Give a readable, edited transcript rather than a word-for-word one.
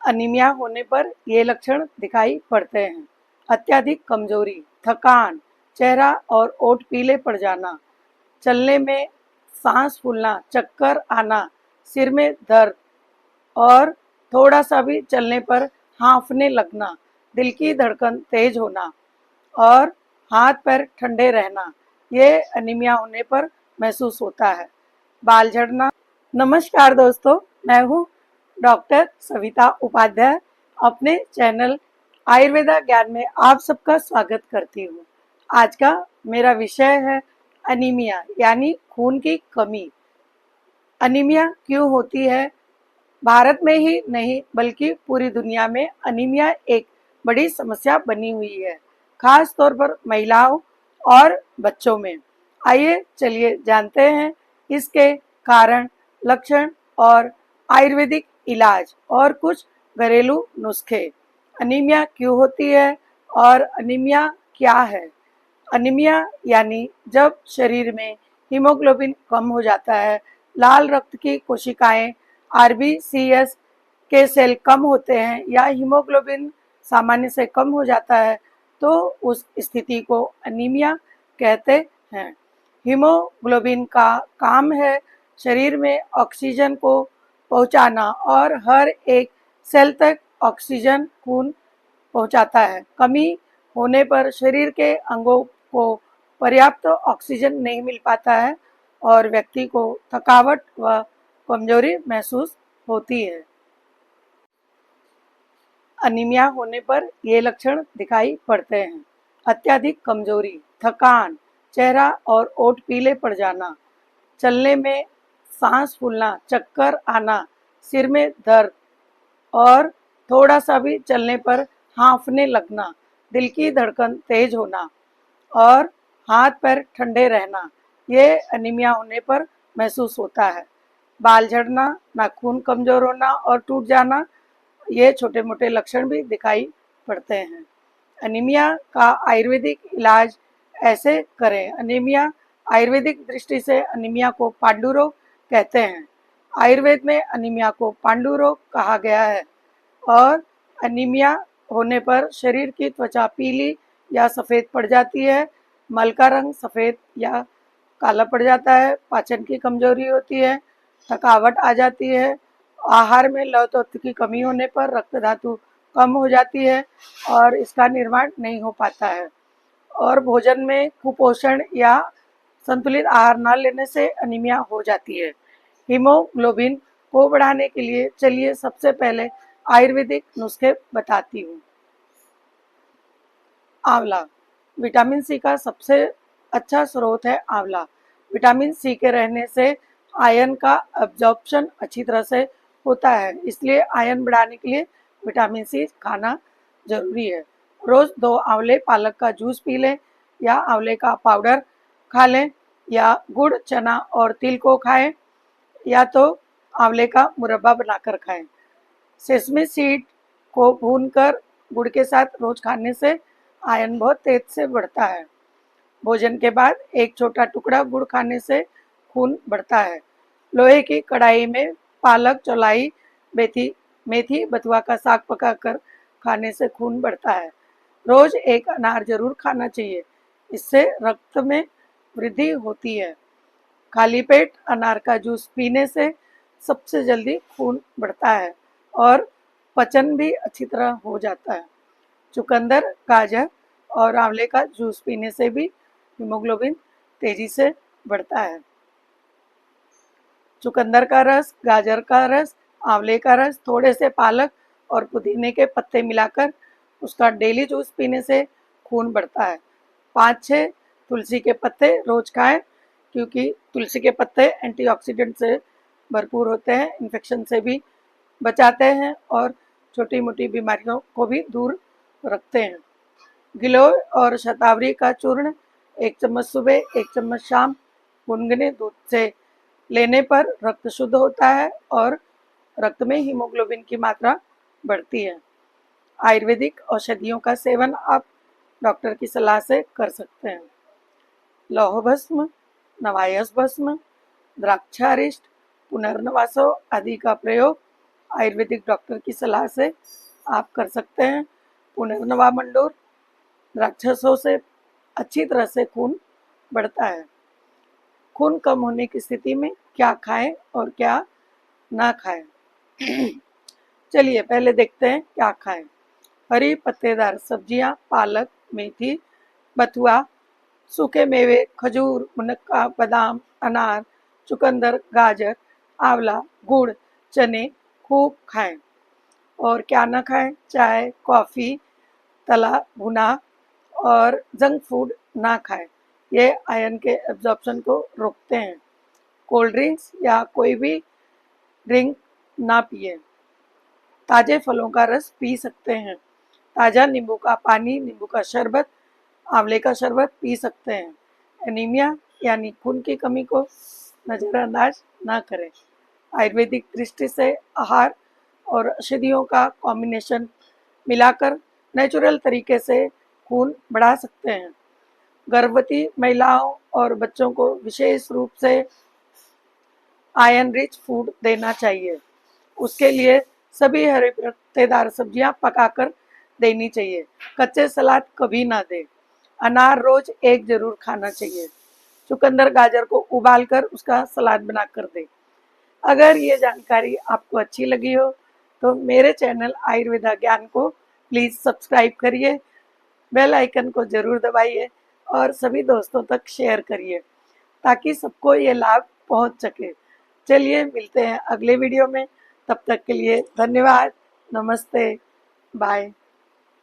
Anaemia होने पर ये लक्षण दिखाई पड़ते हैं: अत्यधिक कमजोरी, थकान, चेहरा और ओठ पीले पड़ जाना, चलने में सांस फूलना, चक्कर आना, सिर में दर्द और थोड़ा सा भी चलने पर हांफने लगना, दिल की धड़कन तेज होना और हाथ पैर ठंडे रहना, ये अनीमिया होने पर महसूस होता है। बाल झड़ना। नमस्कार दोस्तों, मैं हूँ डॉक्टर सविता उपाध्याय। अपने चैनल आयुर्वेदा ज्ञान में आप सबका स्वागत करती हूँ। आज का मेरा विषय है अनीमिया यानी खून की कमी। अनीमिया क्यों होती है? भारत में ही नहीं बल्कि पूरी दुनिया में अनीमिया एक बड़ी समस्या बनी हुई है, खास तौर पर महिलाओं और बच्चों में। आइए चलिए जानते हैं इसके कारण, लक्षण और आयुर्वेदिक इलाज और कुछ घरेलू नुस्खे। अनीमिया क्यों होती है और अनीमिया क्या है? अनीमिया यानी जब शरीर में हीमोग्लोबिन कम हो जाता है, लाल रक्त की कोशिकाएं आरबीसीएस के सेल कम होते हैं या हीमोग्लोबिन सामान्य से कम हो जाता है, तो उस स्थिति को अनीमिया कहते हैं। हीमोग्लोबिन का काम है शरीर में ऑक्सीजन को पहुंचाना और हर एक सेल तक ऑक्सीजन खून पहुंचाता है। कमी होने पर शरीर के अंगों को पर्याप्त ऑक्सीजन नहीं मिल पाता है और व्यक्ति को थकावट व कमजोरी महसूस होती है। अनीमिया होने पर ये लक्षण दिखाई पड़ते हैं: अत्यधिक कमजोरी, थकान, चेहरा और ओठ पीले पड़ जाना, चलने में सांस फूलना, चक्कर आना, सिर में दर्द और थोड़ा सा भी चलने पर हांफने लगना, दिल की धड़कन तेज होना और हाथ पैर ठंडे रहना, ये अनीमिया होने पर महसूस होता है। बाल झड़ना, नाखून कमजोर होना और टूट जाना, ये छोटे मोटे लक्षण भी दिखाई पड़ते हैं। अनीमिया का आयुर्वेदिक इलाज ऐसे करें। अनीमिया आयुर्वेदिक दृष्टि से अनीमिया को पांडु रोग कहते हैं। आयुर्वेद में अनीमिया को पांडु रोग कहा गया है और अनीमिया होने पर शरीर की त्वचा पीली या सफ़ेद पड़ जाती है, मल का रंग सफ़ेद या काला पड़ जाता है, पाचन की कमजोरी होती है, थकावट आ जाती है, आहार में लौह तत्व की कमी होने पर रक्त धातु कम हो जाती है और इसका निर्माण नहीं हो पाता है, और भोजन में कुपोषण या संतुलित आहार न लेने से अनीमिया हो जाती है। हीमोग्लोबिन को बढ़ाने के लिए चलिए सबसे पहले आयुर्वेदिक नुस्खे बताती हूँ। आंवला। विटामिन सी का सबसे अच्छा स्रोत है आंवला। विटामिन सी के रहने से आयरन का एब्जॉर्प्शन अच्छी तरह से होता है, इसलिए आयरन बढ़ाने के लिए विटामिन सी खाना जरूरी है। रोज 2 आंवले पालक का जूस पी लें या आंवले का पाउडर खा लें या गुड़, चना और तिल को खाएं या तो आंवले का मुरब्बा बनाकर खाएं। सेसमी सीड को भूनकर गुड़ के साथ रोज खाने से आयरन बहुत तेज से बढ़ता है। भोजन के बाद एक छोटा टुकड़ा गुड़ खाने से खून बढ़ता है। लोहे की कढ़ाई में पालक, चौलाई, मेथी, बथुआ का साग पकाकर खाने से खून बढ़ता है। रोज एक अनार जरूर खाना चाहिए, इससे रक्त में वृद्धि होती है। खाली पेट अनार का जूस पीने से सबसे जल्दी खून बढ़ता है और पचन भी अच्छी तरह हो जाता है। चुकंदर, गाजर और आंवले का जूस पीने से भी हीमोग्लोबिन तेजी से बढ़ता है। चुकंदर का रस, गाजर का रस, आंवले का रस, थोड़े से पालक और पुदीने के पत्ते मिलाकर उसका डेली जूस पीने से खून बढ़ता है। 5-6 तुलसी के पत्ते रोज खाएं, क्योंकि तुलसी के पत्ते एंटीऑक्सीडेंट से भरपूर होते हैं, इन्फेक्शन से भी बचाते हैं और छोटी मोटी बीमारियों को भी दूर रखते हैं। गिलोय और शतावरी का चूर्ण 1 चम्मच सुबह, 1 चम्मच शाम गुनगुने दूध से लेने पर रक्त शुद्ध होता है और रक्त में हीमोग्लोबिन की मात्रा बढ़ती है। आयुर्वेदिक औषधियों का सेवन आप डॉक्टर की सलाह से कर सकते हैं। लौह भस्म, नवायस भस्म, द्राक्षारिष्ट, पुनर्नवासो आदि का प्रयोग आयुर्वेदिक डॉक्टर की सलाह से आप कर सकते हैं। पुनर्नवा मंडोर राक्षसों से अच्छी तरह से खून बढ़ता है। खून कम होने की स्थिति में क्या खाएं और क्या ना खाएं। चलिए पहले देखते हैं क्या खाएं। हरी पत्तेदार सब्जियां, पालक, मेथी, बथुआ, सूखे मेवे, खजूर, मुनक्का, बादाम, अनार, चुकंदर, गाजर, आंवला, गुड़, चने खूब खाएं। और क्या ना खाएं, चाय, कॉफ़ी, तला भुना और जंक फूड ना खाएं। ये आयरन के एब्जॉर्प्शन को रोकते हैं। कोल्ड ड्रिंक्स या कोई भी ड्रिंक ना पिए। ताज़े फलों का रस पी सकते हैं। ताज़ा नींबू का पानी, नींबू का शरबत, आंवले का शरबत पी सकते हैं। एनीमिया यानी खून की कमी को नज़रअंदाज ना करें। आयुर्वेदिक दृष्टि से आहार और औषधियों का कॉम्बिनेशन मिलाकर नेचुरल तरीके से खून बढ़ा सकते हैं। गर्भवती महिलाओं और बच्चों को विशेष रूप से आयरन रिच फूड देना चाहिए। उसके लिए सभी हरे पत्तेदार सब्जियां पकाकर देनी चाहिए। कच्चे सलाद कभी ना दें। अनार रोज एक जरूर खाना चाहिए। चुकंदर, गाजर को उबालकर उसका सलाद बनाकर दें। अगर ये जानकारी आपको अच्छी लगी हो तो मेरे चैनल आयुर्वेदा ज्ञान को प्लीज़ सब्सक्राइब करिए, बेल आइकन को ज़रूर दबाइए और सभी दोस्तों तक शेयर करिए ताकि सबको ये लाभ पहुंच सके। चलिए मिलते हैं अगले वीडियो में। तब तक के लिए धन्यवाद। नमस्ते। बाय।